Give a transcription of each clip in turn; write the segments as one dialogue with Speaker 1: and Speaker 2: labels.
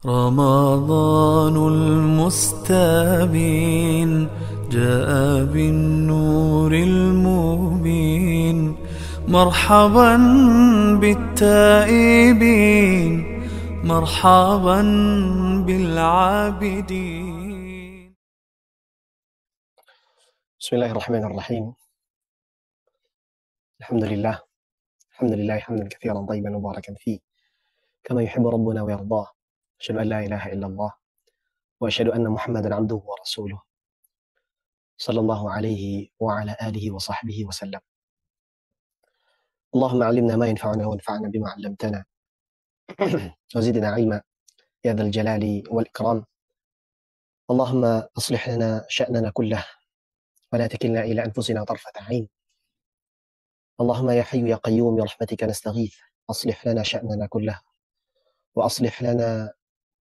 Speaker 1: رمضان المستبين جاء بالنور المبين مرحبا بالتائبين مرحبا بالعابدين.
Speaker 2: بسم الله الرحمن الرحيم. الحمد لله حمدا كثيرا طيبا مباركا فيه كما يحب ربنا ويرضاه. أشهد أن لا إله إلا الله وأشهد أن محمدا عبده ورسوله صلى الله عليه وعلى آله وصحبه وسلم. اللهم علمنا ما ينفعنا وانفعنا بما علمتنا وزدنا علما يا ذا الجلال والإكرام. اللهم أصلح لنا شأننا كله ولا تكلنا إلى أنفسنا طرفة عين. اللهم يا حي يا قيوم برحمتك نستغيث، أصلح لنا شأننا كله وأصلح لنا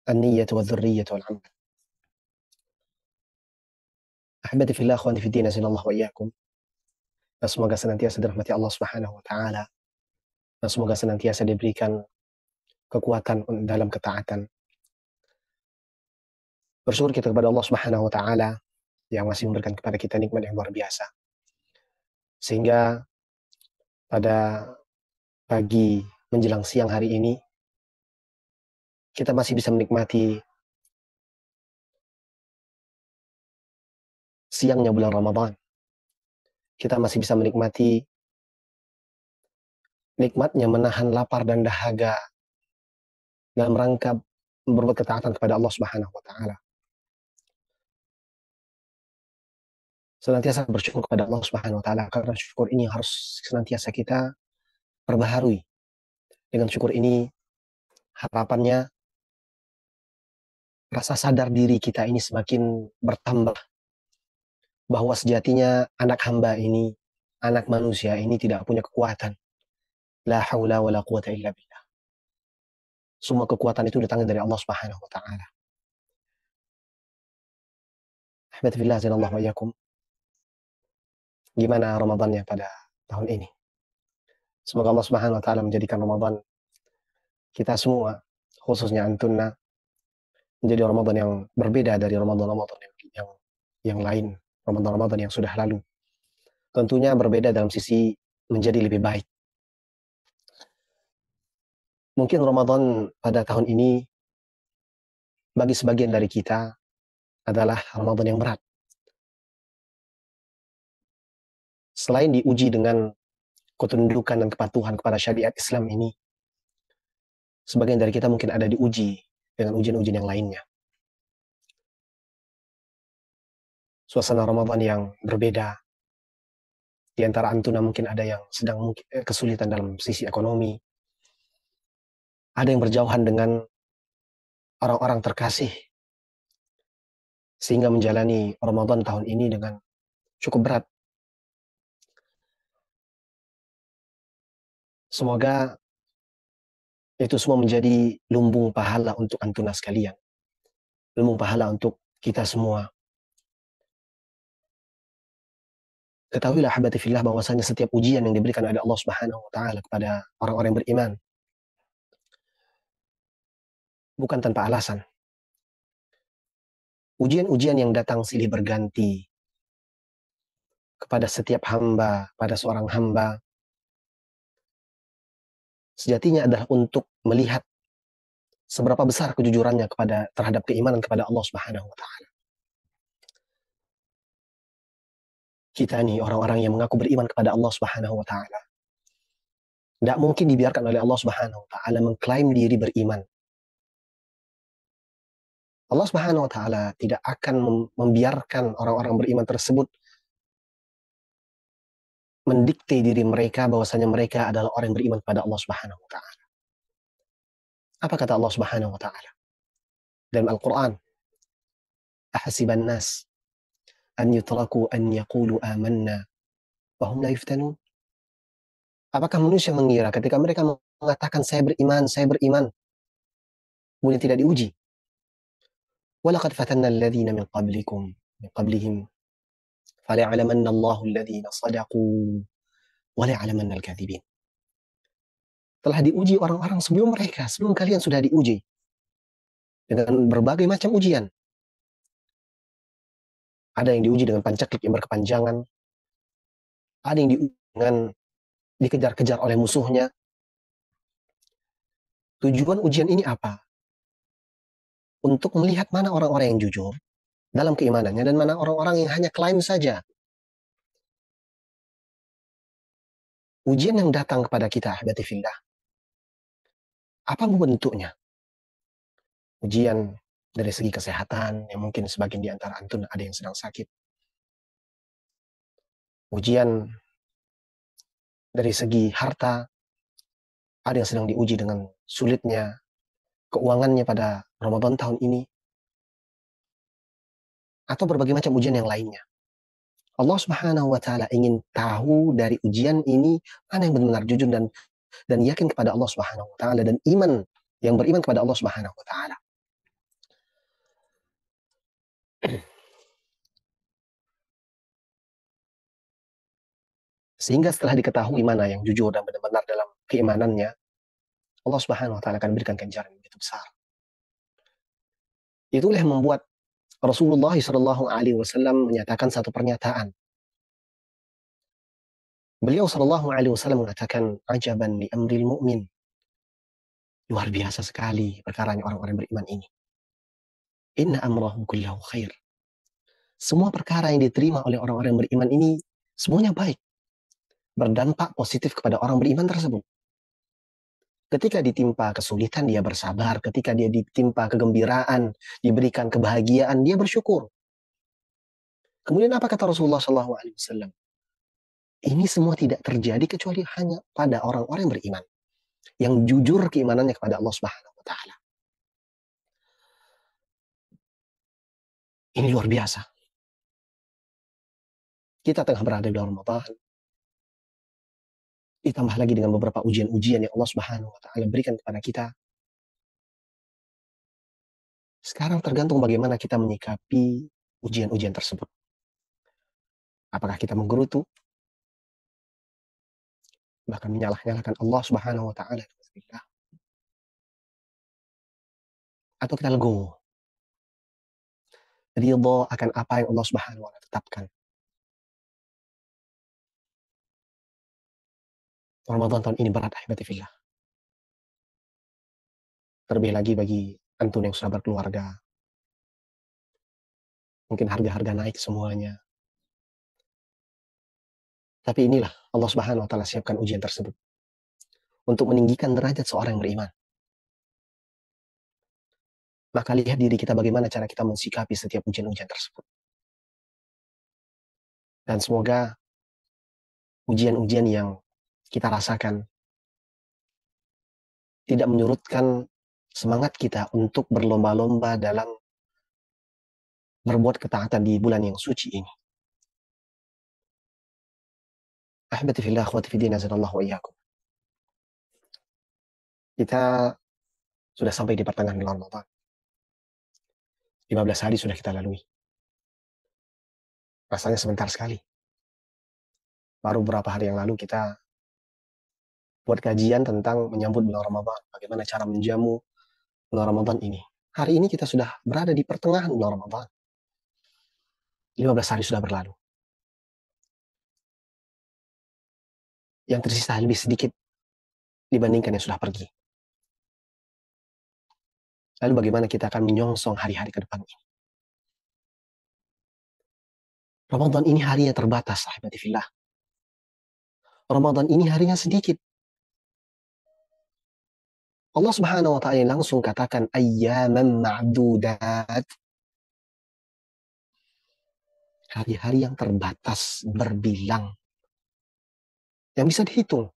Speaker 2: النية والذرية والعمل. Ahibati fillah, akhwani fiddin, azanallahu wa iyyakum. Semoga senantiasa dirahmati Allah Subhanahu wa taala dan semoga senantiasa diberikan kekuatan dalam ketaatan. Bersyukur kita kepada Allah Subhanahu wa taala yang masih memberikan kepada kita nikmat yang luar biasa. Sehingga pada pagi menjelang siang hari ini kita masih bisa menikmati siangnya bulan Ramadan. Kita masih bisa menikmati nikmatnya menahan lapar dan dahaga dalam rangka berbuat ketaatan kepada Allah Subhanahu wa taala. Senantiasa bersyukur kepada Allah Subhanahu wa taala, karena syukur ini harus senantiasa kita perbaharui. Dengan syukur ini harapannya rasa sadar diri kita ini semakin bertambah, bahwa sejatinya anak hamba ini, anak manusia ini tidak punya kekuatan. La haula wa la quwata illa billah. Semua kekuatan itu datangnya dari Allah Subhanahu wa taala. Ahibati fillah, azanallahu wa iyyakum. Gimana Ramadannya pada tahun ini? Semoga Allah Subhanahu wa taala menjadikan Ramadan kita semua, khususnya antunna, menjadi Ramadan yang berbeda dari Ramadan-Ramadan yang lain, Ramadan-Ramadan yang sudah lalu. Tentunya berbeda dalam sisi menjadi lebih baik. Mungkin Ramadan pada tahun ini bagi sebagian dari kita adalah Ramadan yang berat. Selain diuji dengan ketundukan dan kepatuhan kepada syariat Islam ini, sebagian dari kita mungkin ada diuji dengan ujian-ujian yang lainnya. Suasana Ramadan yang berbeda. Di antara antuna mungkin ada yang sedang kesulitan dalam sisi ekonomi. Ada yang berjauhan dengan orang-orang terkasih, sehingga menjalani Ramadan tahun ini dengan cukup berat. Semoga itu semua menjadi lumbung pahala untuk antuna sekalian. Lumbung pahala untuk kita semua. Ketahuilah ahibati fillah, bahwasanya setiap ujian yang diberikan oleh Allah Subhanahu wa taala kepada orang-orang yang beriman bukan tanpa alasan. Ujian-ujian yang datang silih berganti kepada setiap hamba, pada seorang hamba, sejatinya adalah untuk melihat seberapa besar kejujurannya terhadap keimanan kepada Allah Subhanahu wa taala. Kita nih orang-orang yang mengaku beriman kepada Allah Subhanahu wa taala, tidak mungkin dibiarkan oleh Allah Subhanahu wa taala mengklaim diri beriman. Allah Subhanahu wa taala tidak akan membiarkan orang-orang beriman tersebut mendikte diri mereka bahwasanya mereka adalah orang yang beriman kepada Allah Subhanahu wa taala. Apa kata Allah Subhanahu wa taala dalam Al-Qur'an? Ahasiban nas an yutraku an yaqulu amanna wa hum la yuftanun. Apakah manusia mengira ketika mereka mengatakan saya beriman, kemudian tidak diuji? Walaqad fatanna alladhina min qablihim falya'lamanna Allahu alladhina sadaqu wa la'lamanna al-kadhibin. Telah diuji orang-orang sebelum mereka, sebelum kalian sudah diuji. dengan berbagai macam ujian. Ada yang diuji dengan pancaklik yang berkepanjangan, ada yang diuji dengan dikejar-kejar oleh musuhnya. Tujuan ujian ini apa? Untuk melihat mana orang-orang yang jujur dalam keimanannya dan mana orang-orang yang hanya klaim saja. Ujian yang datang kepada kita, ahibati fillah, apa bentuknya? Ujian dari segi kesehatan, yang mungkin sebagian di antara antum ada yang sedang sakit. Ujian dari segi harta, ada yang sedang diuji dengan sulitnya keuangannya pada Ramadan tahun ini. Atau berbagai macam ujian yang lainnya. Allah Subhanahu wa taala ingin tahu dari ujian ini mana yang benar-benar jujur dan yakin kepada Allah Subhanahu wa taala dan iman yang beriman kepada Allah Subhanahu wa taala. Sehingga setelah diketahui mana yang jujur dan benar-benar dalam keimanannya, Allah Subhanahu wa taala akan berikan ganjaran yang begitu besar. Itulah yang membuat Rasulullah Shallallahu alaihi wasallam menyatakan satu pernyataan. Beliau Shallallahu alaihi wasallam mengatakan, "Ajaban li amril mu'min." Luar biasa sekali perkaranya orang-orang beriman ini. Inna amrahu kullahu khair. Semua perkara yang diterima oleh orang-orang beriman ini semuanya baik. Berdampak positif kepada orang beriman tersebut. Ketika ditimpa kesulitan, dia bersabar. Ketika dia ditimpa kegembiraan, diberikan kebahagiaan, dia bersyukur. Kemudian apa kata Rasulullah SAW? Ini semua tidak terjadi kecuali hanya pada orang-orang yang beriman, yang jujur keimanannya kepada Allah Subhanahu wa taala. Ini luar biasa. Kita tengah berada di bulan Ramadan. Ditambah lagi dengan beberapa ujian-ujian yang Allah Subhanahu wa taala berikan kepada kita. Sekarang tergantung bagaimana kita menyikapi ujian-ujian tersebut. Apakah kita menggerutu, bahkan menyalah-nyalahkan Allah Subhanahu wa taala, atau kita legowo, ridho akan apa yang Allah Subhanahu wa taala tetapkan. Ramadan tahun ini berat, ahibati fillah. Terlebih lagi bagi antum yang sudah berkeluarga. Mungkin harga-harga naik semuanya. Tapi inilah Allah Subhanahu wa taala siapkan ujian tersebut untuk meninggikan derajat seorang yang beriman. Maka lihat diri kita bagaimana cara kita mensikapi setiap ujian-ujian tersebut. Dan semoga ujian-ujian yang kita rasakan tidak menyurutkan semangat kita untuk berlomba-lomba dalam berbuat ketaatan di bulan yang suci ini. Ahibati fillah, akhwati fiddin, azanallahu wa iyyakum. Kita sudah sampai di pertengahan bulan Ramadan. 15 hari sudah kita lalui. Rasanya sebentar sekali. Baru beberapa hari yang lalu kita buat kajian tentang menyambut bulan Ramadan. Bagaimana cara menjamu bulan Ramadan ini. Hari ini kita sudah berada di pertengahan bulan Ramadan. 15 hari sudah berlalu. Yang tersisa lebih sedikit dibandingkan yang sudah pergi. Lalu bagaimana kita akan menyongsong hari-hari ke depan ini. Ramadan ini harinya terbatas, ahibati fillah. Ramadan ini harinya sedikit. Allah Subhanahu wa taala langsung katakan ayyaman ma'dudat. Hari-hari yang terbatas, berbilang. Yang bisa dihitung.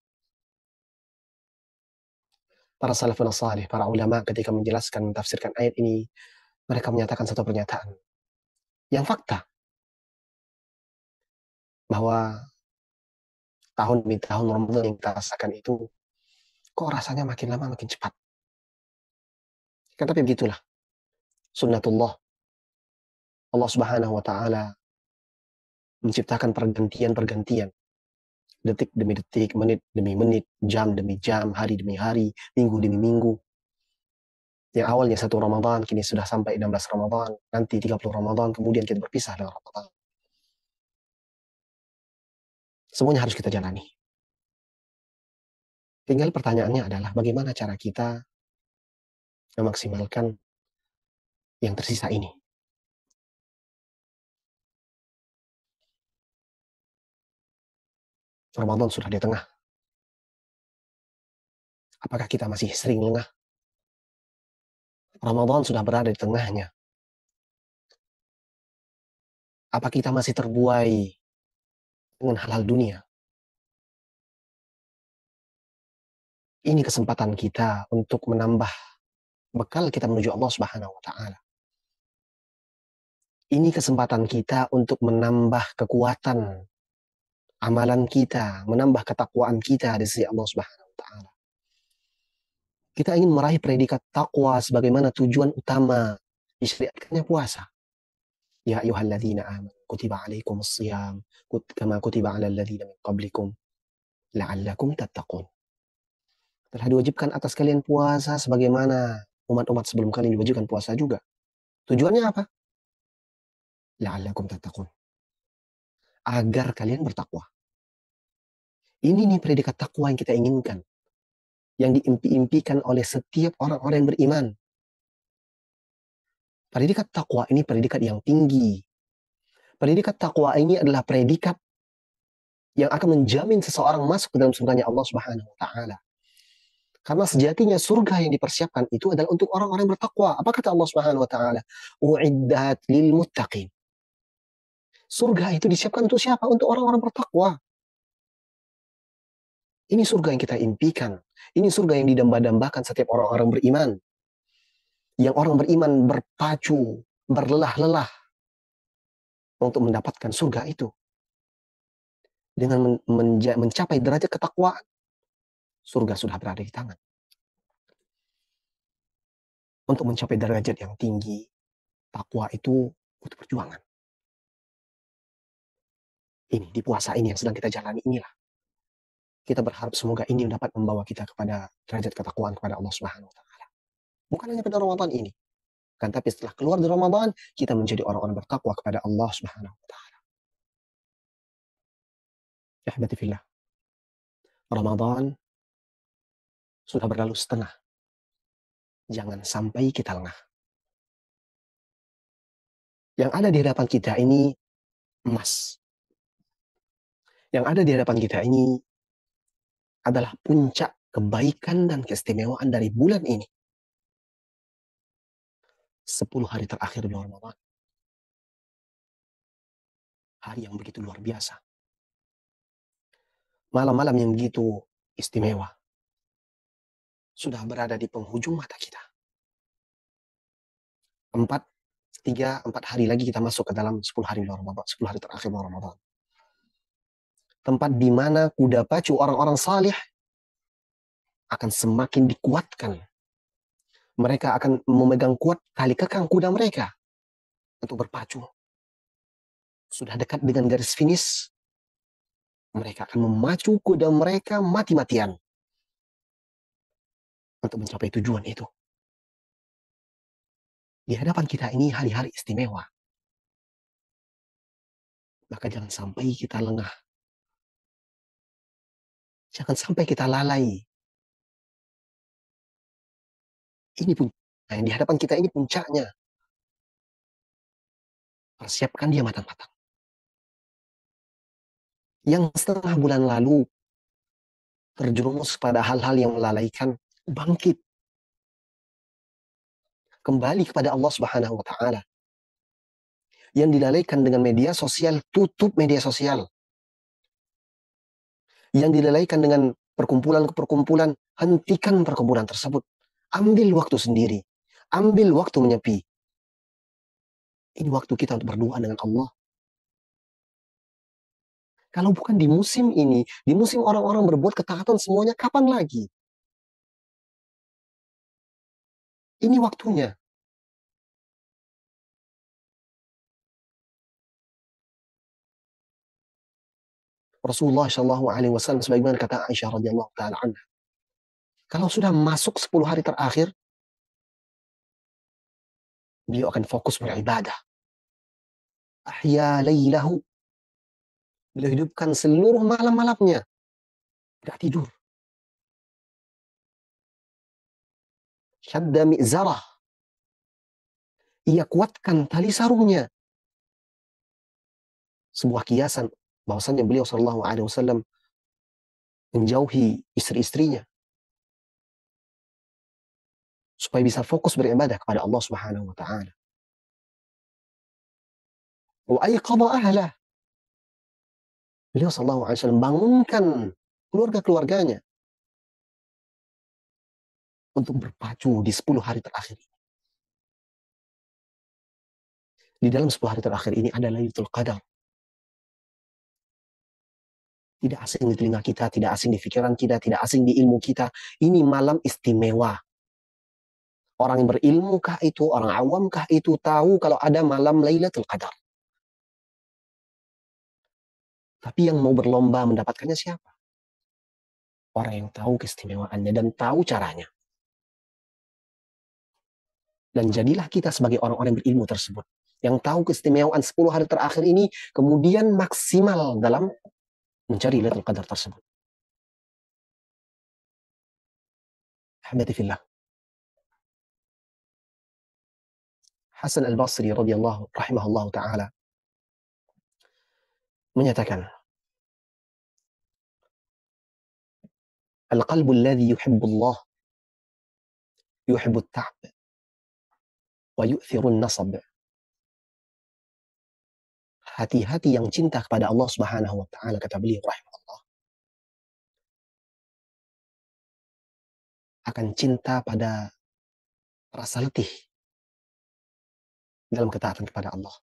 Speaker 2: Para salafun salih, para ulama ketika menjelaskan, mentafsirkan ayat ini, mereka menyatakan satu pernyataan yang fakta. Bahwa tahun demi tahun Ramadan yang kita rasakan itu, kok rasanya makin lama makin cepat. Kan tapi begitulah. Sunnatullah. Allah Subhanahu wa taala menciptakan pergantian-pergantian. Detik demi detik, menit demi menit, jam demi jam, hari demi hari, minggu demi minggu. Yang awalnya 1 Ramadan, kini sudah sampai 16 Ramadan, nanti 30 Ramadan, kemudian kita berpisah dengan Ramadan. Semuanya harus kita jalani. Tinggal pertanyaannya adalah bagaimana cara kita memaksimalkan yang tersisa ini. Ramadan sudah di tengah. Apakah kita masih sering lengah? Ramadan sudah berada di tengahnya. Apa kita masih terbuai dengan hal-hal dunia? Ini kesempatan kita untuk menambah bekal kita menuju Allah Subhanahu wa Ta'ala. Ini kesempatan kita untuk menambah kekuatan amalan kita, menambah ketakwaan kita di sisi Allah Subhanahu wa Ta'ala. Kita ingin meraih predikat takwa sebagaimana tujuan utama disyariatkannya puasa. Ya ayyuhalladzina amanu kutiba alaikumus shiyam kama kutiba alal ladzina min qablikum la'allakum tattaqun. Telah diwajibkan atas kalian puasa sebagaimana umat-umat sebelum kalian diwajibkan puasa juga. Tujuannya apa? La'allakum tattaqun. Agar kalian bertakwa. Ini nih predikat takwa yang kita inginkan. Yang diimpi-impikan oleh setiap orang-orang yang beriman. Predikat takwa ini predikat yang tinggi. Predikat takwa ini adalah predikat yang akan menjamin seseorang masuk ke dalam surganya Allah Subhanahu wa Ta'ala. Karena sejatinya surga yang dipersiapkan itu adalah untuk orang-orang yang bertakwa. Apa kata Allah Subhanahu wa Ta'ala? U'iddat lil muttaqin. Surga itu disiapkan untuk siapa? Untuk orang-orang bertakwa. Ini surga yang kita impikan. Ini surga yang didamba-dambakan setiap orang-orang beriman. Yang orang beriman berpacu, berlelah-lelah untuk mendapatkan surga itu. Dengan mencapai derajat ketakwaan, surga sudah berada di tangan. Untuk mencapai derajat yang tinggi, takwa itu butuh perjuangan. Ini, di puasa ini yang sedang kita jalani inilah. Kita berharap semoga ini dapat membawa kita kepada derajat ketakwaan kepada Allah Subhanahu wa Ta'ala. Bukan hanya pada Ramadan ini. Kan tapi setelah keluar dari Ramadan, kita menjadi orang-orang bertakwa kepada Allah Subhanahu wa Ta'ala. Ahbati fillah. Ramadan sudah berlalu setengah. Jangan sampai kita lengah. Yang ada di hadapan kita ini emas. Yang ada di hadapan kita ini adalah puncak kebaikan dan keistimewaan dari bulan ini. 10 hari terakhir di Ramadan. Hari yang begitu luar biasa. Malam-malam yang begitu istimewa. Sudah berada di penghujung mata kita. 4 hari lagi kita masuk ke dalam 10 hari Ramadan, 10 hari terakhir Ramadan. Tempat di mana kuda pacu orang-orang salih akan semakin dikuatkan. Mereka akan memegang kuat tali kekang kuda mereka untuk berpacu. Sudah dekat dengan garis finish, mereka akan memacu kuda mereka mati-matian untuk mencapai tujuan itu. Di hadapan kita ini hari-hari istimewa. Maka jangan sampai kita lengah. Jangan sampai kita lalai. Ini pun yang di hadapan kita ini puncaknya. Persiapkan dia matang-matang. Yang setengah bulan lalu terjerumus pada hal-hal yang melalaikan, bangkit. Kembali kepada Allah Subhanahu wa Ta'ala. Yang dilalaikan dengan media sosial, tutup media sosial. Yang dilalaikan dengan perkumpulan-perkumpulan, hentikan perkumpulan tersebut. Ambil waktu sendiri. Ambil waktu menyepi. Ini waktu kita untuk berdoa dengan Allah. Kalau bukan di musim ini, di musim orang-orang berbuat ketaatan semuanya, kapan lagi? Ini waktunya. Rasulullah SAW sebagaimana kata Aisyah radhiyallahu taala anha. Kalau sudah masuk 10 hari terakhir, beliau akan fokus beribadah. Ahya laylahu, beliau hidupkan seluruh malam-malamnya, tidak tidur. Syadda mi'zarah, ia kuatkan tali sarungnya. Sebuah kiasan bahwasanya beliau sallallahu alaihi wasallam menjauhi istri-istrinya supaya bisa fokus beribadah kepada Allah Subhanahu wa taala. Wa ayqadha ahlah, beliau sallallahu alaihi wasallam bangunkan keluarga-keluarganya untuk berpacu di 10 hari terakhir. Di dalam 10 hari terakhir ini ada Lailatul Qadar. Tidak asing di telinga kita, tidak asing di pikiran kita, tidak asing di ilmu kita. Ini malam istimewa. Orang yang berilmu kah itu, orang awam kah itu, tahu kalau ada malam Lailatul Qadar. Tapi yang mau berlomba mendapatkannya siapa? Orang yang tahu keistimewaannya dan tahu caranya. Dan jadilah kita sebagai orang-orang yang berilmu tersebut, yang tahu keistimewaan 10 hari terakhir ini, kemudian maksimal dalam mencari Lailatul Qadar tersebut. Ahmati fillah. Hasan al-Basri radhiyallahu rahimahullah ta'ala menyatakan, Al-qalbu alladhi yuhibbu Allah yuhibbu at-ta'b wa yu'thiru an-nasab. Hati-hati yang cinta kepada Allah Subhanahu wa taala, kata beliau rahimahullah, akan cinta pada rasa letih dalam ketaatan kepada Allah.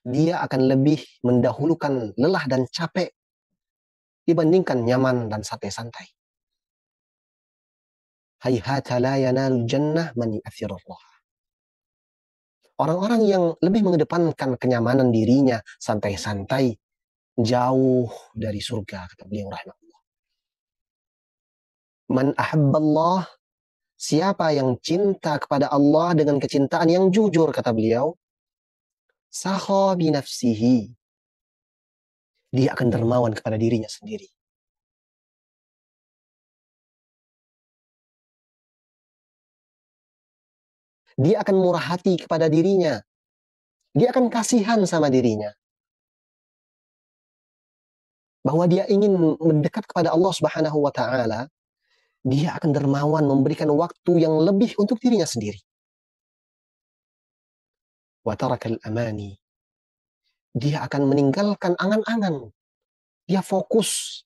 Speaker 2: Dia akan lebih mendahulukan lelah dan capek dibandingkan nyaman dan santai-santai. Hayhata la yanal jannah man yu'athirullah. Orang-orang yang lebih mengedepankan kenyamanan dirinya, santai-santai, jauh dari surga, kata beliau rahimahullah. Man ahabballah, siapa yang cinta kepada Allah dengan kecintaan yang jujur, kata beliau, sakha bi nafsihi, dia akan dermawan kepada dirinya sendiri. Dia akan murah hati kepada dirinya. Dia akan kasihan sama dirinya. Bahwa dia ingin mendekat kepada Allah Subhanahu wa taala, dia akan dermawan memberikan waktu yang lebih untuk dirinya sendiri. Wa tarakal amani, dia akan meninggalkan angan-angan. Dia fokus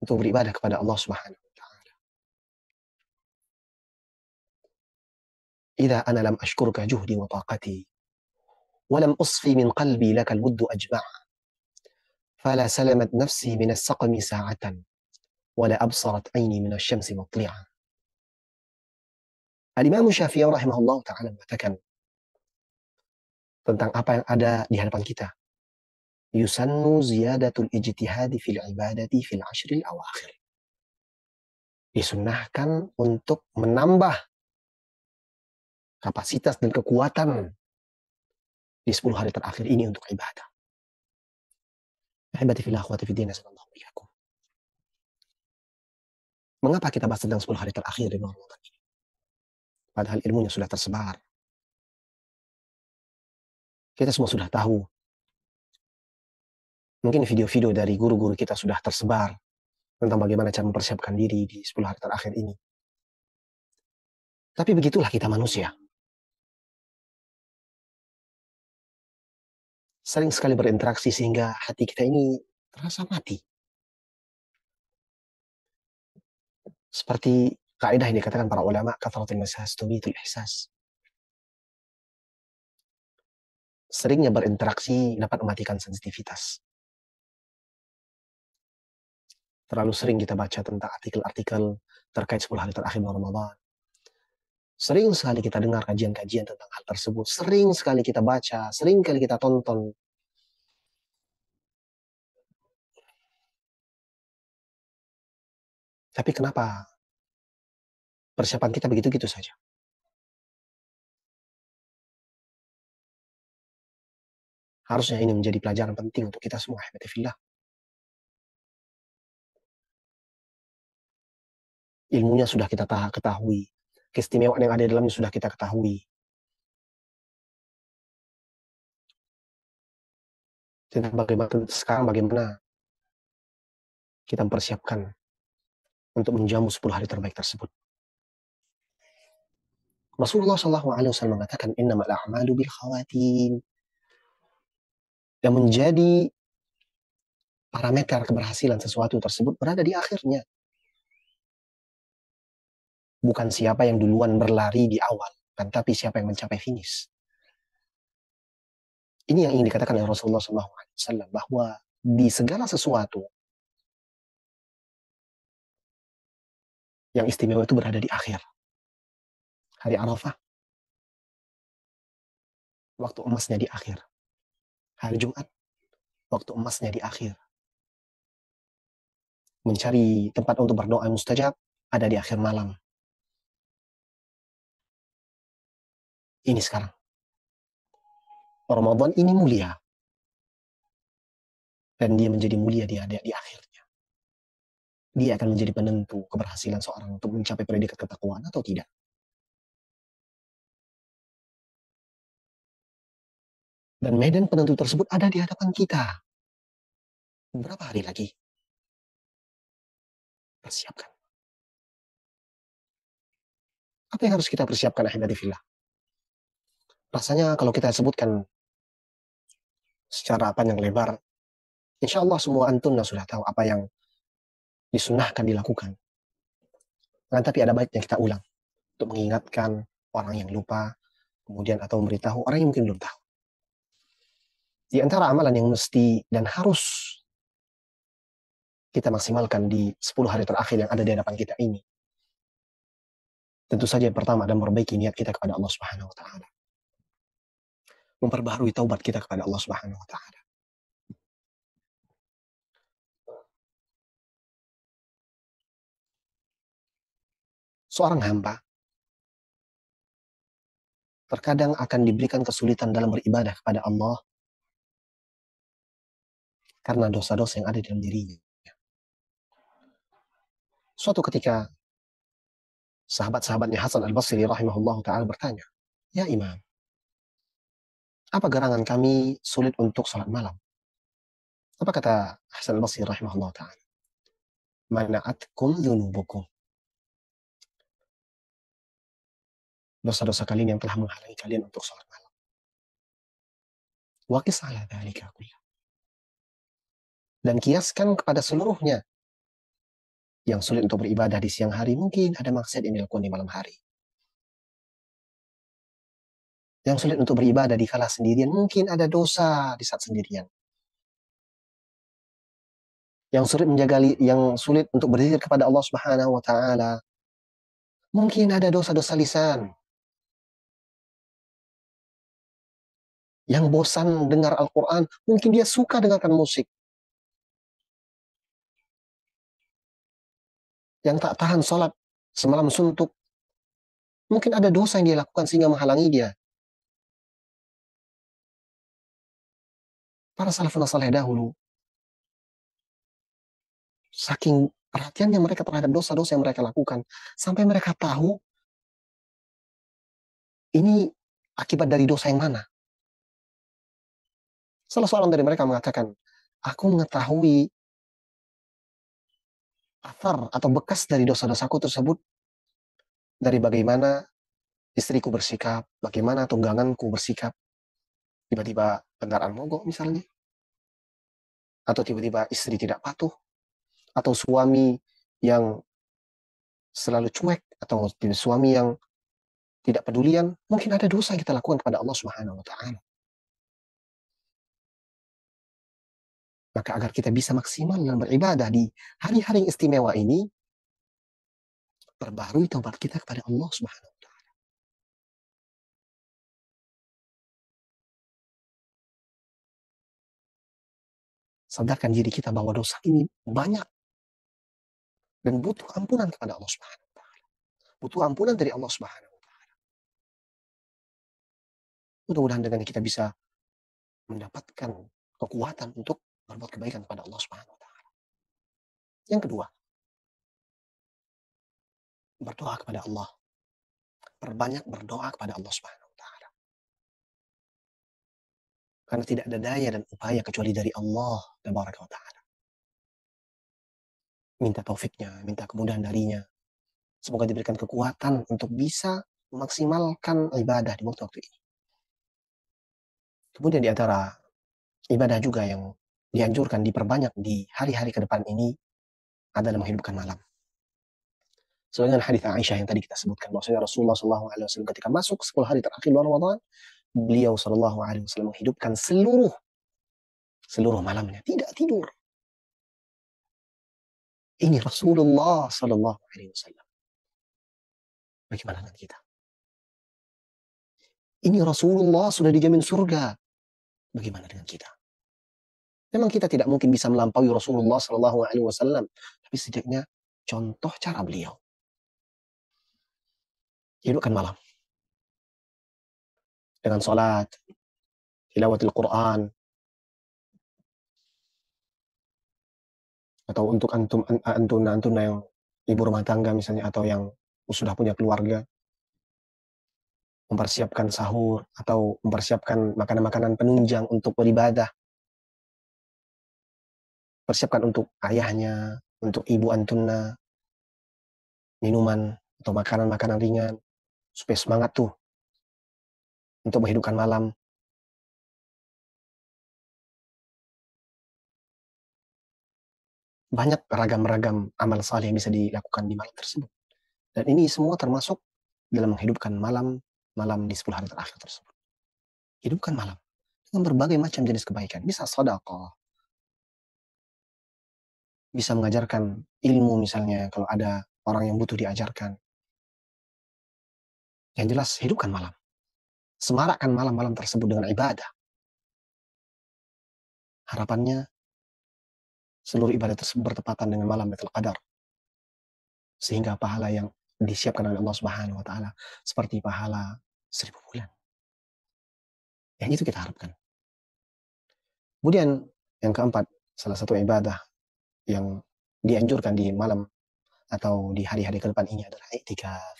Speaker 2: untuk beribadah kepada Allah Subhanahu wa taala. Idza ana lam ashkurka juhdi wa taqati wa lam usfi min qalbi lakal wuddu ajma'a fala salamat nafsi min as-saqmi sa'atan wa la absarat aini min asy-syamsi matli'a. Al-Imam Syafi'i rahimahullah ta'ala mengatakan tentang apa yang ada di hadapan kita. Yusannu ziyadatul ijtihadi fil ibadati fil ashril awakhir. Disunnahkan untuk menambah kapasitas dan kekuatan di 10 hari terakhir ini untuk ibadah. Ahibati fillah akhwati fid din, sallallahu alaihi wasallam. Mengapa kita bahas tentang 10 hari terakhir di bulan Ramadan ini? Padahal ilmunya sudah tersebar. Kita semua sudah tahu. Mungkin video-video dari guru-guru kita sudah tersebar tentang bagaimana cara mempersiapkan diri di 10 hari terakhir ini. Tapi begitulah kita manusia. Sering sekali berinteraksi sehingga hati kita ini terasa mati. Seperti kaidah yang dikatakan para ulama, kathratul masas tumitul ihsas. Seringnya berinteraksi dapat mematikan sensitivitas. Terlalu sering kita baca tentang artikel-artikel terkait 10 hari terakhir bulan Ramadan. Sering sekali kita dengar kajian-kajian tentang hal tersebut. Sering sekali kita baca, sering kali kita tonton. Tapi kenapa persiapan kita begitu-gitu saja? Harusnya ini menjadi pelajaran penting untuk kita semua, ahibbatifillah. Ilmunya sudah kita ketahui, keistimewaan yang ada di dalamnya sudah kita ketahui. Sekarang bagaimana kita mempersiapkan untuk menjamu 10 hari terbaik tersebut. Rasulullah SAW mengatakan, innamal a'malu bil khawatim. Yang menjadi parameter keberhasilan sesuatu tersebut berada di akhirnya. Bukan siapa yang duluan berlari di awal, tapi siapa yang mencapai finish. Ini yang ingin dikatakan oleh Rasulullah SAW, bahwa di segala sesuatu yang istimewa itu berada di akhir. Hari Arafah, waktu emasnya di akhir. Hari Jumat, waktu emasnya di akhir. Mencari tempat untuk berdoa mustajab ada di akhir malam. Ini sekarang. Ramadan ini mulia. Dan dia menjadi mulia di akhirnya. Dia akan menjadi penentu keberhasilan seorang untuk mencapai predikat ketakwaan atau tidak. Dan medan penentu tersebut ada di hadapan kita. Berapa hari lagi? Persiapkan. Apa yang harus kita persiapkan, ahibbatifillah? Rasanya kalau kita sebutkan secara panjang lebar, insya Allah semua antum sudah tahu apa yang disunahkan dilakukan. Nah, tapi ada baiknya kita ulang untuk mengingatkan orang yang lupa, kemudian atau memberitahu orang yang mungkin belum tahu. Di antara amalan yang mesti dan harus kita maksimalkan di 10 hari terakhir yang ada di hadapan kita ini, tentu saja yang pertama adalah memperbaiki niat kita kepada Allah Subhanahu wa taala. Memperbaharui taubat kita kepada Allah Subhanahu wa taala. Seorang hamba terkadang akan diberikan kesulitan dalam beribadah kepada Allah karena dosa-dosa yang ada dalam dirinya. Suatu ketika sahabat-sahabatnya Hasan al-Basri rahimahullah ta'ala bertanya, ya Imam, apa gerangan kami sulit untuk salat malam? Apa kata Hasan al-Basri rahimahullah ta'ala? Mana'atkum dhunubukum. Dosa-dosa kalian yang telah menghalangi kalian untuk salat malam. Waqis ala dhalika kullah. Dan kiaskan kepada seluruhnya. Yang sulit untuk beribadah di siang hari, mungkin ada maksiat yang dilakukan di malam hari. Yang sulit untuk beribadah di kala sendirian, mungkin ada dosa di saat sendirian. Yang sulit untuk berzikir kepada Allah Subhanahu wa taala, mungkin ada dosa-dosa lisan. Yang bosan dengar Al-Quran, mungkin dia suka dengarkan musik. Yang tak tahan sholat semalam suntuk, mungkin ada dosa yang dia lakukan sehingga menghalangi dia. Para salafun saleh dahulu, saking perhatiannya mereka terhadap dosa-dosa yang mereka lakukan, sampai mereka tahu ini akibat dari dosa yang mana. Salah seorang dari mereka mengatakan, aku mengetahui athar atau bekas dari dosa-dosaku tersebut dari bagaimana istriku bersikap, bagaimana tungganganku bersikap. Tiba-tiba kendaraan mogok misalnya, atau tiba-tiba istri tidak patuh, atau suami yang selalu cuek, atau suami yang tidak pedulian, mungkin ada dosa yang kita lakukan kepada Allah Subhanahu wa taala. Maka agar kita bisa maksimal dalam beribadah di hari-hari yang istimewa ini, perbaharui taubat kita kepada Allah Subhanahu wa taala. Sadarkan diri kita bahwa dosa ini banyak dan butuh ampunan kepada Allah Subhanahu wa taala. Butuh ampunan dari Allah Subhanahu wa taala. Mudah-mudahan dengan kita bisa mendapatkan kekuatan untuk berbuat kebaikan kepada Allah Subhanahu wa taala. Yang kedua, berdoa kepada Allah. Perbanyak berdoa kepada Allah Subhanahu wa taala. Karena tidak ada daya dan upaya kecuali dari Allah Tabaraka wa taala. Minta taufiknya, minta kemudahan darinya. Semoga diberikan kekuatan untuk bisa memaksimalkan ibadah di waktu-waktu ini. Kemudian di antara ibadah juga yang dianjurkan diperbanyak di hari-hari ke depan ini adalah menghidupkan malam. Sesuai dengan hadis Aisyah yang tadi kita sebutkan, bahwasanya Rasulullah SAW ketika masuk 10 hari terakhir bulan Ramadan, beliau SAW menghidupkan seluruh malamnya, tidak tidur. Ini Rasulullah SAW. Bagaimana dengan kita? Ini Rasulullah sudah dijamin surga. Bagaimana dengan kita? Memang kita tidak mungkin bisa melampaui Rasulullah SAW, tapi setidaknya contoh cara beliau. Hidupkan malam dengan salat, tilawatil Quran, atau untuk antuna yang ibu rumah tangga misalnya, atau yang sudah punya keluarga, mempersiapkan sahur atau mempersiapkan makanan-makanan penunjang untuk beribadah. Persiapkan untuk ayahnya, untuk ibu antuna, minuman atau makanan-makanan ringan, supaya semangat tuh untuk menghidupkan malam. Banyak ragam-ragam amal saleh yang bisa dilakukan di malam tersebut. Dan ini semua termasuk dalam menghidupkan malam di 10 hari terakhir tersebut. Hidupkan malam dengan berbagai macam jenis kebaikan. Bisa sedekah, bisa mengajarkan ilmu misalnya kalau ada orang yang butuh diajarkan. Yang jelas hidupkan malam. Semarakkan malam-malam tersebut dengan ibadah. Harapannya seluruh ibadah tersebut bertepatan dengan malam Lailatul Qadar. Sehingga pahala yang disiapkan oleh Allah Subhanahu wa taala seperti pahala 1000 bulan. Yang itu kita harapkan. Kemudian yang keempat, salah satu ibadah yang dianjurkan di malam atau di hari-hari ke depan ini adalah i'tikaf.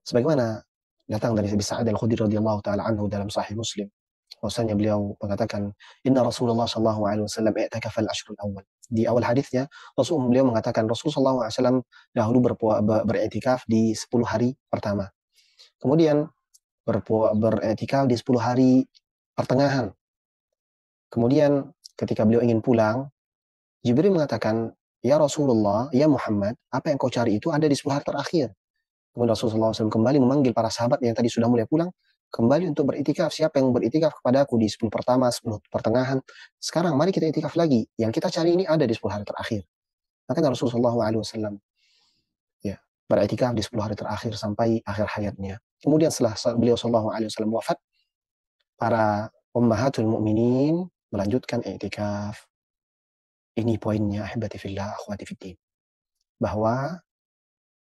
Speaker 2: Sebagaimana datang dari Abi Sa'id Al-Khudri radhiyallahu taala anhu dalam Sahih Muslim, bahwasanya beliau mengatakan, "Inna Rasulullah sallallahu alaihi wasallam i'takafa al-ashr al-awwal." Di awal hadisnya, beliau mengatakan Rasulullah SAW dahulu beriktikaf di 10 hari pertama. Kemudian beriktikaf di 10 hari pertengahan. Kemudian ketika beliau ingin pulang, Jibril mengatakan, "Ya Rasulullah, ya Muhammad, apa yang kau cari itu ada di 10 hari terakhir." Kemudian Rasulullah SAW kembali memanggil para sahabat yang tadi sudah mulai pulang, kembali untuk beriktikaf. Siapa yang beriktikaf kepadaku di 10 pertama, 10 pertengahan. Sekarang mari kita iktikaf lagi. Yang kita cari ini ada di 10 hari terakhir. Maka Rasulullah SAW ya, beriktikaf di 10 hari terakhir sampai akhir hayatnya. Kemudian setelah beliau SAW wafat, para ummahatul mu'minin melanjutkan iktikaf. Ini poinnya, ahibati fillah, akhwati fiddin. Bahwa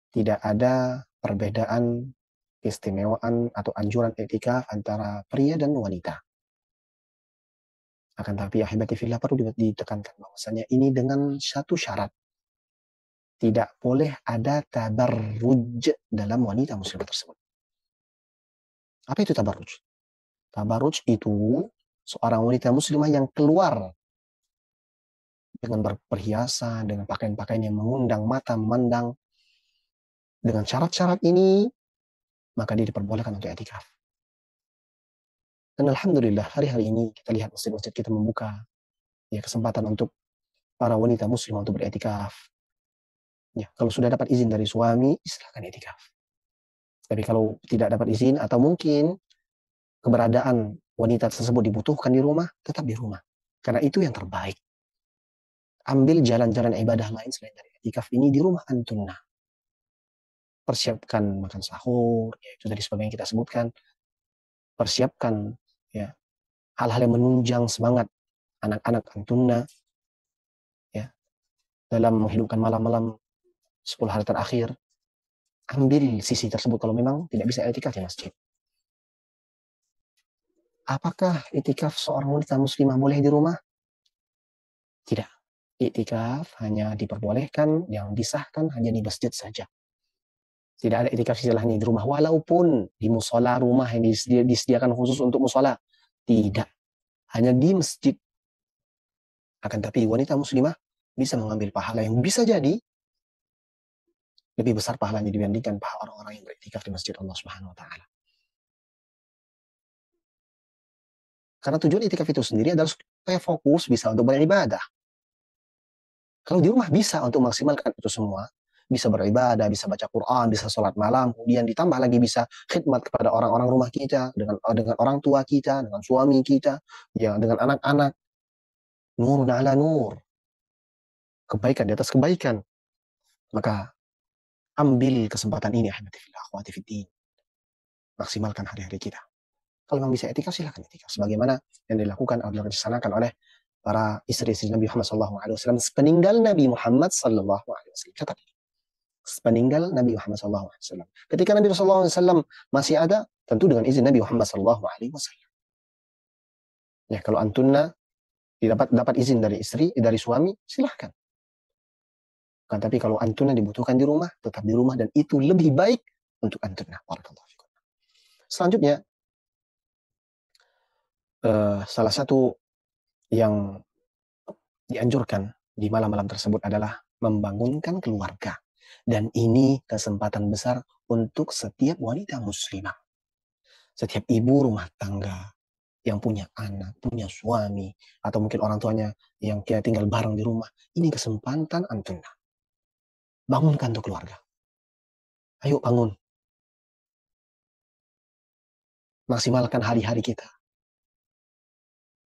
Speaker 2: tidak ada perbedaan keistimewaan atau anjuran iktikaf antara pria dan wanita. Akan tapi ahibati fillah perlu ditekankan bahwasanya ini dengan satu syarat. Tidak boleh ada tabarruj dalam wanita muslimah tersebut. Apa itu tabarruj? Tabarruj itu seorang wanita muslimah yang keluar dengan berperhiasan, dengan pakaian-pakaian yang mengundang mata memandang. Dengan syarat-syarat ini, maka dia diperbolehkan untuk i'tikaf. Dan alhamdulillah hari-hari ini kita lihat masjid-masjid kita membuka ya kesempatan untuk para wanita muslimah untuk beriktikaf. Ya, kalau sudah dapat izin dari suami, silakan i'tikaf. Tapi kalau tidak dapat izin atau mungkin keberadaan wanita tersebut dibutuhkan di rumah, tetap di rumah. Karena itu yang terbaik. Ambil jalan-jalan ibadah lain selain dari i'tikaf ini di rumah antunna. Persiapkan makan sahur, yaitu tadi sebagaimana kita sebutkan. Persiapkan ya hal-hal yang menunjang semangat anak-anak antunna ya dalam menghidupkan malam-malam 10 hari terakhir. Ambil sisi tersebut kalau memang tidak bisa i'tikaf di masjid. Apakah itikaf seorang wanita muslimah boleh di rumah? Tidak. Itikaf hanya diperbolehkan, yang disahkan hanya di masjid saja. Tidak ada itikaf istilahnya di rumah, walaupun di musola rumah yang disediakan khusus untuk musola. Tidak. Hanya di masjid. Akan tapi wanita muslimah bisa mengambil pahala yang bisa jadi lebih besar pahalanya dibandingkan pahala orang-orang yang beriktikaf di masjid Allah Subhanahu wa taala. Karena tujuan itikaf itu sendiri adalah supaya fokus bisa untuk beribadah. Kalau di rumah bisa untuk maksimalkan itu semua, bisa beribadah, bisa baca Quran, bisa sholat malam, kemudian ditambah lagi bisa khidmat kepada orang-orang rumah kita, dengan orang tua kita, dengan suami kita, ya dengan anak-anak. Nurun ala nur. Kebaikan di atas kebaikan. Maka ambil kesempatan ini, ahbatifillah, akhwatifidin. Maksimalkan hari-hari kita. Kalau memang bisa etika, silahkan etika. Sebagaimana yang dilakukan atau dilaksanakan oleh para istri-istri Nabi Muhammad SAW sepeninggal Nabi Muhammad SAW. Kata sepeninggal Nabi Muhammad SAW. Ketika Nabi SAW masih ada, tentu dengan izin Nabi Muhammad SAW. Ya, kalau antunna dapat izin dari istri, dari suami, silahkan. Kan, tapi kalau antunna dibutuhkan di rumah, tetap di rumah, dan itu lebih baik untuk antunna. Selanjutnya, salah satu yang dianjurkan di malam-malam tersebut adalah membangunkan keluarga. Dan ini kesempatan besar untuk setiap wanita muslimah. Setiap ibu rumah tangga yang punya anak, punya suami, atau mungkin orang tuanya yang tinggal bareng di rumah. Ini kesempatan antunna. Bangunkan untuk keluarga. Ayo bangun. Maksimalkan hari-hari kita.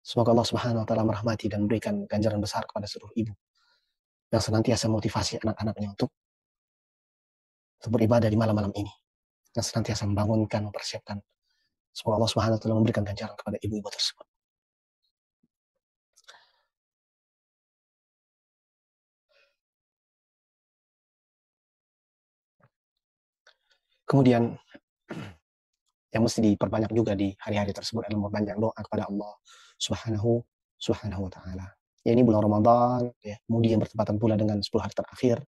Speaker 2: Semoga Allah Subhanahu wa taala merahmati dan memberikan ganjaran besar kepada seluruh ibu yang senantiasa motivasi anak-anaknya untuk beribadah di malam-malam ini. Yang senantiasa membangunkan, mempersiapkan. Semoga Allah Subhanahu wa taala memberikan ganjaran kepada ibu-ibu tersebut. Kemudian yang mesti diperbanyak juga di hari-hari tersebut adalah memperbanyak doa kepada Allah Subhanahu wa taala. Ya, ini bulan Ramadan, ya, kemudian bertepatan pula dengan 10 hari terakhir.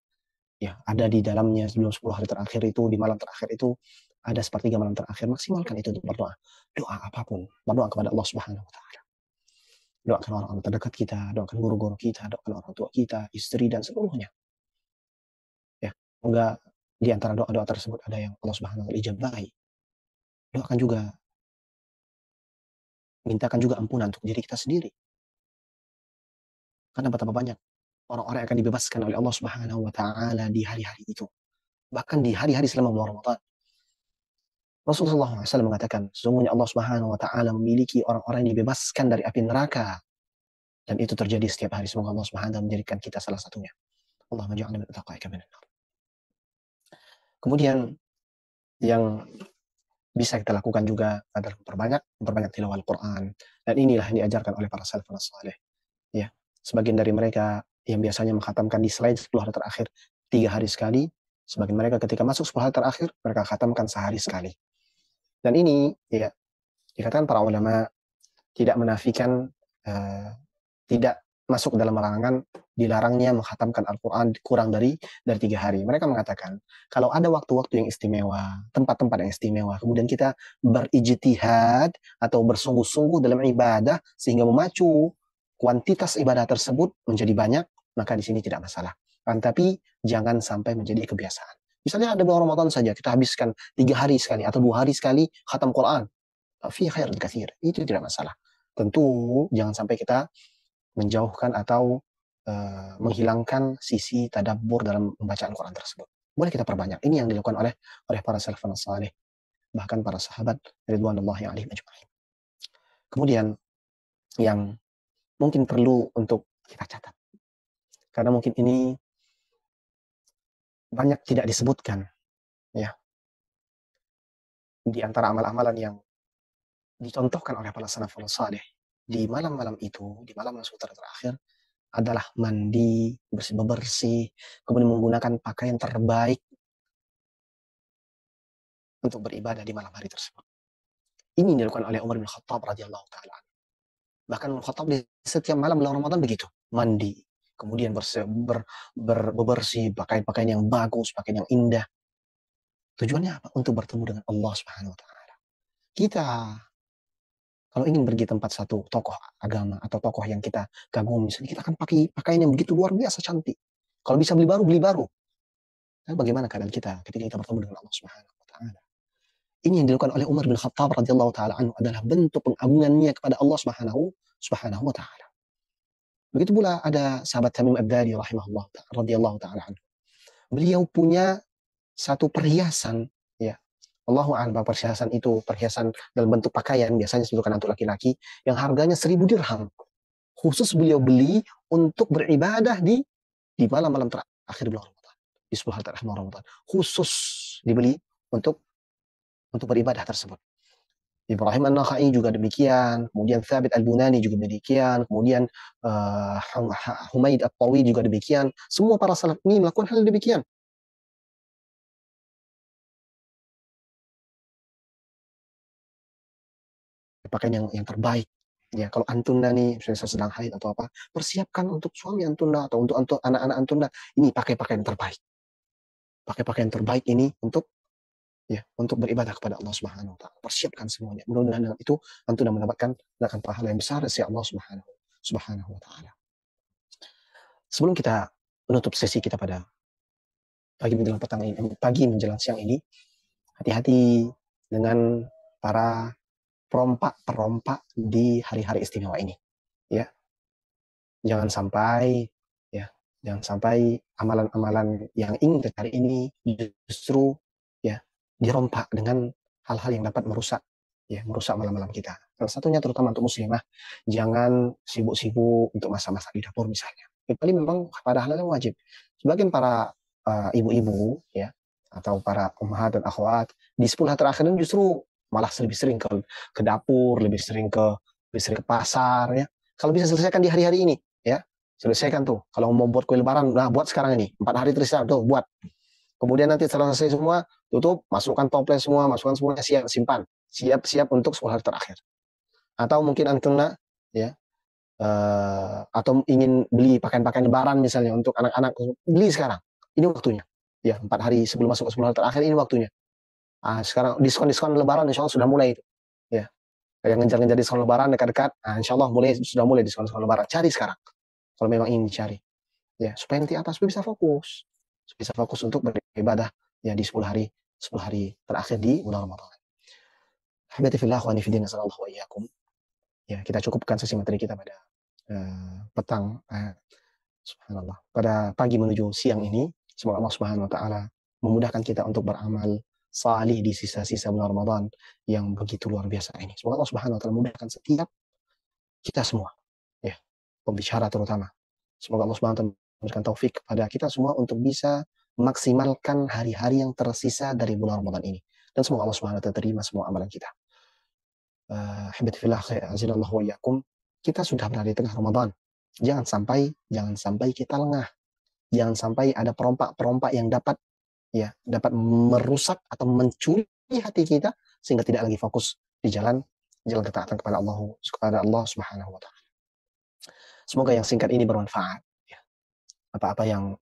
Speaker 2: Ya, ada di dalamnya sebelum 10 hari terakhir itu, di malam terakhir itu ada sepertiga malam terakhir. Maksimalkan itu untuk berdoa. Doa apapun, berdoa kepada Allah Subhanahu wa taala. Doakan orang-orang terdekat kita, doakan guru-guru kita, doakan orang tua kita, istri dan seluruhnya. Ya, semoga di antara doa-doa tersebut ada yang Allah Subhanahu wa taala ijabahi. Doakan juga, mintakan juga ampunan untuk diri kita sendiri. Karena betapa banyak orang-orang yang akan dibebaskan oleh Allah Subhanahu wa taala di hari-hari itu. Bahkan di hari-hari selama bulan Ramadan. Rasulullah SAW mengatakan, sesungguhnya Allah Subhanahu wa taala memiliki orang-orang yang dibebaskan dari api neraka. Dan itu terjadi setiap hari. Semoga Allah Subhanahu wa taala menjadikan kita salah satunya. Allahumma ja'alna min ataqaika minan nar. Kemudian yang bisa kita lakukan juga adalah memperbanyak tilawah Al-Quran. Dan inilah yang diajarkan oleh para salafun saleh. Ya, sebagian dari mereka yang biasanya mengkhatamkan di selain 10 hari terakhir 3 hari sekali, sebagian mereka ketika masuk 10 hari terakhir mereka khatamkan sehari sekali. Dan ini ya dikatakan para ulama tidak menafikan tidak masuk dalam larangan dilarangnya mengkhatamkan Al-Quran kurang dari 3 hari. Mereka mengatakan, kalau ada waktu-waktu yang istimewa, tempat-tempat yang istimewa, kemudian kita berijtihad atau bersungguh-sungguh dalam ibadah sehingga memacu kuantitas ibadah tersebut menjadi banyak, maka di sini tidak masalah. Tapi jangan sampai menjadi kebiasaan. Misalnya ada bulan Ramadan saja, kita habiskan 3 hari sekali atau 2 hari sekali khatam Quran. Fi khairun katsir. Itu tidak masalah. Tentu jangan sampai kita menjauhkan atau menghilangkan sisi tadabbur dalam pembacaan Quran tersebut. Boleh kita perbanyak. Ini yang dilakukan oleh para salafun salih, bahkan para sahabat ridwanullahi alaihim ajma'in. Kemudian yang mungkin perlu untuk kita catat, karena mungkin ini banyak tidak disebutkan, ya, di antara amal-amalan yang dicontohkan oleh para salafun salih di malam-malam itu, di malam-malam terakhir, adalah mandi, bersih-bersih, kemudian menggunakan pakaian terbaik untuk beribadah di malam hari tersebut. Ini yang dilakukan oleh Umar bin Khattab radhiyallahu taala. Bahkan Umar bin Khattab di setiap malam bulan Ramadan begitu, mandi, kemudian bebersih, pakaian yang bagus, pakaian yang indah. Tujuannya apa? Untuk bertemu dengan Allah Subhanahu wa taala. Kita kalau ingin pergi tempat satu tokoh agama atau tokoh yang kita kagumi, misalnya kita akan pakai pakaian yang begitu luar biasa cantik. Kalau bisa beli baru, beli baru. Nah, bagaimana keadaan kita ketika kita bertemu dengan Allah Subhanahu wa taala? Ini yang dilakukan oleh Umar bin Khattab radhiyallahu taala anhu adalah bentuk pengagungannya kepada Allah Subhanahu wa taala. Begitu pula ada sahabat Tamim Ad-Dari rahimahullah radhiyallahu taala anhu. Beliau punya satu perhiasan, ya. Allahu a'lam, perhiasan itu perhiasan dalam bentuk pakaian, biasanya disebutkan untuk laki-laki, yang harganya 1.000 dirham. Khusus beliau beli untuk beribadah di malam-malam terakhir bulan Ramadan, di 10 hari terakhir bulan Ramadan. Khusus dibeli untuk beribadah tersebut. Ibrahim An-Nakhai juga demikian, kemudian Thabit Al-Bunani juga demikian, kemudian Humaid At-Tawi juga demikian. Semua para salaf ini melakukan hal demikian. Pakaian yang terbaik. Ya, kalau antunda nih, misalnya sedang haid atau apa, persiapkan untuk suami antunda atau untuk anak-anak antunda, ini pakai pakaian terbaik. Pakai pakaian terbaik ini untuk beribadah kepada Allah Subhanahu wa taala. Persiapkan semuanya. Mudah-mudahan dengan itu antunda mendapatkan pahala yang besar dari Allah Subhanahu wa taala. Sebelum kita menutup sesi kita pada pagi menjelang petang ini, pagi menjelang siang ini, hati-hati dengan para perompak di hari-hari istimewa ini, ya. Jangan sampai amalan-amalan yang ingin kita hari ini justru ya dirompak dengan hal-hal yang dapat merusak malam-malam kita. Salah satunya terutama untuk muslimah, jangan sibuk-sibuk untuk masa-masa di dapur misalnya. Kecuali memang pada hal yang wajib. Sebagian para ibu-ibu ya atau para ummahat dan akhwat di 10 hari terakhir ini justru malah lebih sering ke dapur, lebih sering ke pasar ya. Kalau bisa selesaikan di hari-hari ini ya, selesaikan tuh. Kalau mau buat kue lebaran, nah buat sekarang ini. 4 hari tersisa tuh buat. Kemudian nanti setelah selesai semua, tutup, masukkan toples semua, masukkan semuanya, siap, simpan. Siap untuk 10 hari terakhir. Atau mungkin antuna ya, atau ingin beli pakaian-pakaian lebaran misalnya untuk anak-anak, beli sekarang. Ini waktunya. Ya, 4 hari sebelum masuk ke 10 hari terakhir ini waktunya. Sekarang diskon-diskon lebaran insya Allah sudah mulai itu. Ya. Yang ngejar-ngejar diskon lebaran dekat-dekat, insya Allah sudah mulai diskon-diskon lebaran. Cari sekarang. Kalau memang ingin dicari. Ya, supaya nanti supaya bisa fokus. Bisa fokus untuk beribadah ya di 10 hari terakhir di bulan Ramadan. Habibati fillah wa nifidina sallallahu iyyakum. Ya, kita cukupkan sesi materi kita pada petang subhanallah, pada pagi menuju siang ini. Semoga Allah Subhanahu wa taala memudahkan kita untuk beramal salih di sisa-sisa bulan Ramadan yang begitu luar biasa ini. Semoga Allah Subhanahu wa taala memudahkan setiap kita semua, ya, pembicara terutama. Semoga Allah Subhanahu wa taala memberikan taufik kepada kita semua untuk bisa maksimalkan hari-hari yang tersisa dari bulan Ramadan ini. Dan semoga Allah Subhanahu wa taala terima semua amalan kita. Habibati fillah azinallahu wa iyyakum. Kita sudah berada di tengah Ramadan. Jangan sampai kita lengah. Jangan sampai ada perompak-perompak yang dapat merusak atau mencuri hati kita sehingga tidak lagi fokus di jalan ketaatan kepada Allah Subhanahu wa taala. Semoga yang singkat ini bermanfaat. Ya. Apa-apa yang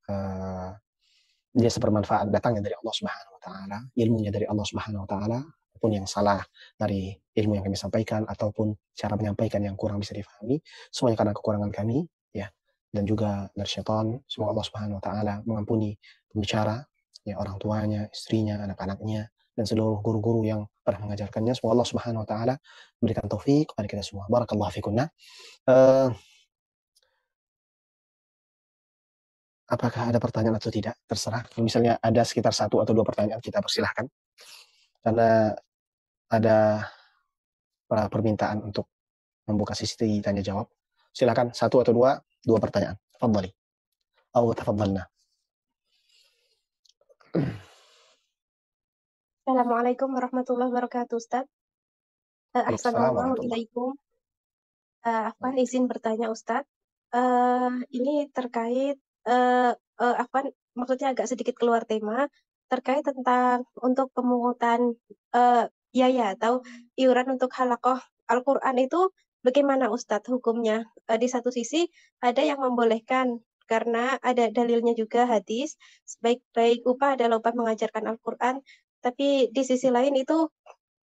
Speaker 2: dia bermanfaat datangnya dari Allah Subhanahu wa taala, ilmunya dari Allah Subhanahu wa taala, ataupun yang salah dari ilmu yang kami sampaikan ataupun cara menyampaikan yang kurang bisa difahami, semuanya karena kekurangan kami ya, dan juga dari syaitan. Semoga Allah Subhanahu wa taala mengampuni pembicara, ya, orang tuanya, istrinya, anak-anaknya, dan seluruh guru-guru yang pernah mengajarkannya. Semoga Allah Subhanahu wa taala berikan taufik kepada kita semua. Barakallahu fikunna. Apakah ada pertanyaan atau tidak? Terserah. Kalau misalnya ada sekitar 1 atau 2 pertanyaan, kita persilahkan. Karena ada permintaan untuk membuka sesi tanya jawab. Silakan 1 atau 2 pertanyaan. Tafadhali. Tafadhalna.
Speaker 3: Assalamualaikum warahmatullahi wabarakatuh, Ustaz. Assalamualaikum. Afwan izin bertanya, Ustaz. Ini terkait Afwan, maksudnya agak sedikit keluar tema, terkait tentang untuk pemungutan Iya ya, tahu iuran untuk halaqah Al-Qur'an itu bagaimana Ustadz hukumnya? Di satu sisi ada yang membolehkan karena ada dalilnya juga hadis, sebaik-baik upah adalah upah mengajarkan Al-Qur'an, tapi di sisi lain itu,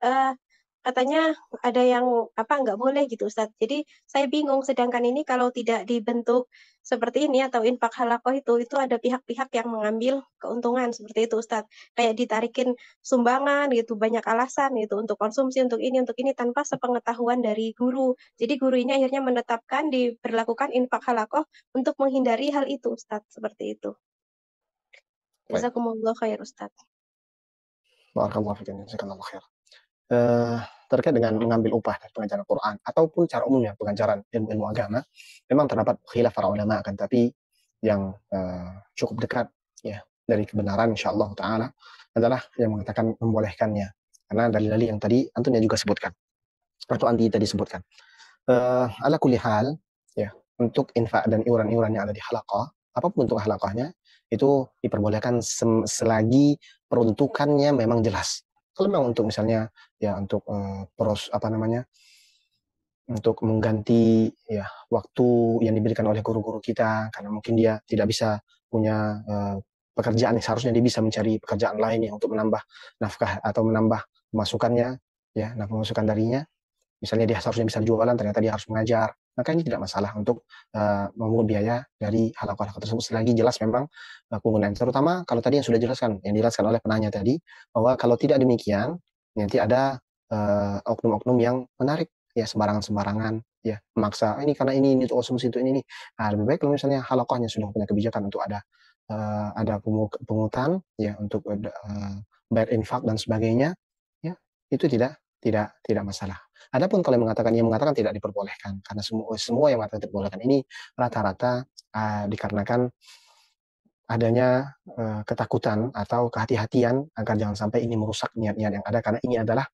Speaker 3: eee, katanya ada yang, apa, nggak boleh gitu Ustadz. Jadi saya bingung, sedangkan ini kalau tidak dibentuk seperti ini atau infak halaqah itu ada pihak-pihak yang mengambil keuntungan seperti itu Ustadz. Kayak ditarikin sumbangan gitu, banyak alasan gitu, untuk konsumsi, untuk ini, tanpa sepengetahuan dari guru. Jadi guru ini akhirnya menetapkan diberlakukan infak halaqah untuk menghindari hal itu Ustadz, seperti itu.
Speaker 2: Baik.
Speaker 3: Jazakumullah khair Ustadz.
Speaker 2: Barakallahu fikum, jazakallahu khair. Eh, Terkait dengan mengambil upah dari pengajaran Quran ataupun cara umumnya pengajaran ilmu agama, memang terdapat khilaf para ulama, akan tapi yang cukup dekat ya dari kebenaran insyaallah taala adalah yang mengatakan membolehkannya, karena dalil-dalil yang tadi antumnya juga sebutkan atau anti tadi sebutkan. Ala kulli hal ya, untuk infak dan iuran-iuran yang ada di halaqah, apapun bentuk halaqahnya, itu diperbolehkan selagi peruntukannya memang jelas. Kalau memang untuk misalnya ya untuk untuk mengganti ya waktu yang diberikan oleh guru-guru kita, karena mungkin dia tidak bisa punya pekerjaan yang seharusnya dia bisa mencari pekerjaan lain yang untuk menambah nafkah atau menambah pemasukannya, ya, nah pemasukan darinya. Misalnya dia seharusnya bisa jualan, ternyata dia harus mengajar. Maka ini tidak masalah untuk memungut biaya dari halaqah tersebut selagi jelas memang penggunaan. Terutama kalau tadi yang dijelaskan oleh penanya tadi, bahwa kalau tidak demikian nanti ada oknum-oknum yang menarik ya sembarangan-sembarangan ya, memaksa ini karena ini untuk konsumsi itu ini. Nah, lebih baik kalau misalnya halaqahnya sudah punya kebijakan untuk ada pungutan ya untuk bayar infak dan sebagainya, ya itu tidak masalah. Adapun kalau yang mengatakan tidak diperbolehkan, karena semua yang mengatakan tidak diperbolehkan ini rata-rata dikarenakan adanya ketakutan atau kehati-hatian agar jangan sampai ini merusak niat-niat yang ada, karena ini adalah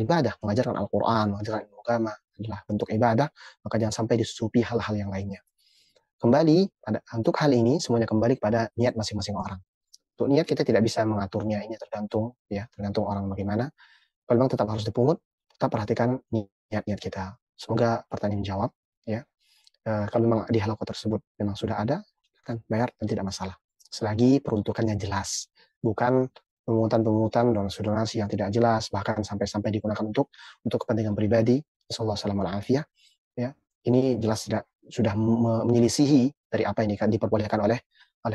Speaker 2: ibadah, mengajarkan Al-Quran, mengajarkan ilmu agama adalah bentuk ibadah, maka jangan sampai disusupi hal-hal yang lainnya. Kembali untuk hal ini semuanya kembali kepada niat masing-masing orang. Untuk niat kita tidak bisa mengaturnya, ini tergantung orang bagaimana. Kalau memang tetap harus dipungut, tetap perhatikan niat-niat kita. Semoga pertanyaan jawab ya. Kalau memang di halaqah tersebut memang sudah ada, kan bayar dan tidak masalah. Selagi peruntukannya jelas, bukan pemungutan donasi yang tidak jelas, bahkan sampai digunakan untuk kepentingan pribadi. Sallallahu alaihi wasallam ya. Ini jelas sudah menyelisihi dari apa yang diperbolehkan oleh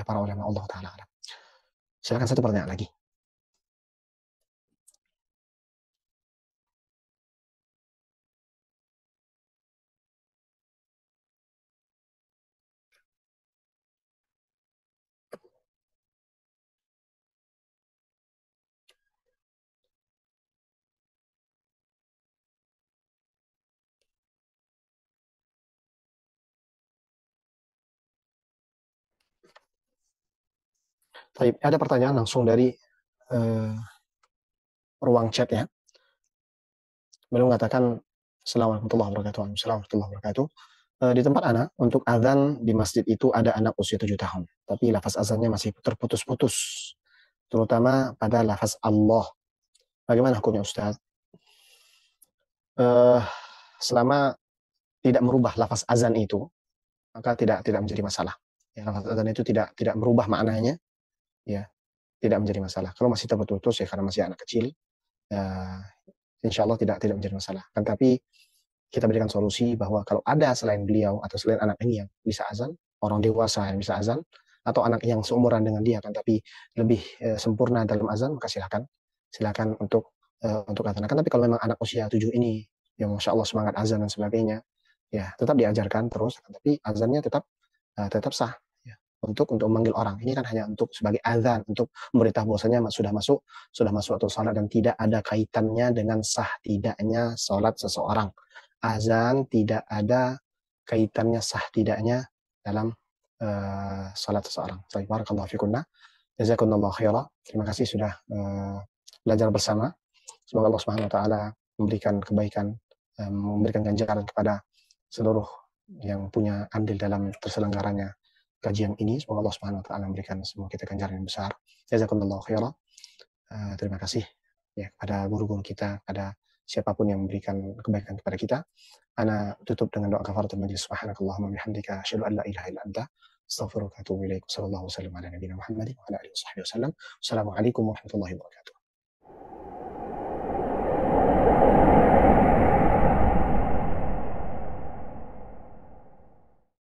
Speaker 2: para ulama. Allah taala. Silakan satu pertanyaan lagi. Baik, ada pertanyaan langsung dari ruang chat ya. Beliau mengatakan, Assalamualaikum warahmatullahi wabarakatuh. Di tempat anak, untuk azan di masjid itu ada anak usia 7 tahun. Tapi lafaz azannya masih terputus-putus. Terutama pada lafaz Allah. Bagaimana hukumnya Ustaz? Selama tidak merubah lafaz azan itu, maka tidak menjadi masalah. Ya, lafaz azan itu tidak merubah maknanya, ya, tidak menjadi masalah. Kalau masih terputus ya karena masih anak kecil, insya Allah tidak menjadi masalah. Kan tapi kita berikan solusi bahwa kalau ada selain beliau atau selain anak ini yang bisa azan, orang dewasa yang bisa azan, atau anak yang seumuran dengan dia kan tapi lebih sempurna dalam azan, maka silakan untuk azan. Kan tapi kalau memang anak usia 7 ini yang masya Allah semangat azan dan sebagainya, ya tetap diajarkan terus, tapi azannya tetap sah ya, untuk memanggil orang. Ini kan hanya untuk sebagai azan, untuk memberitahu bahwasanya sudah masuk atau salat, dan tidak ada kaitannya dengan sah tidaknya salat seseorang. Azan tidak ada kaitannya sah tidaknya dalam salat seseorang. Barakallahu fikunna. Jazakumullahu khairan. Terima kasih sudah belajar bersama. Semoga Allah Subhanahu wa taala memberikan kebaikan, memberikan ganjaran kepada seluruh yang punya andil dalam terselenggaranya kajian ini. Semoga Allah Subhanahu wa taala memberikan semua kita ganjaran yang besar. Jazakumullahu khairan. Terima kasih. ya kepada guru-guru kita, pada siapapun yang memberikan kebaikan kepada kita. Ana tutup dengan doa kafaratul majlis. Subhanakallahumma bihamdika asyhadu an la ilaha illa anta astaghfiruka wa atubu ilaik. Sallallahu wasallam ala nabiyina Muhammadin wa ala alihi washabbihi wasallam. Assalamualaikum warahmatullahi wabarakatuh.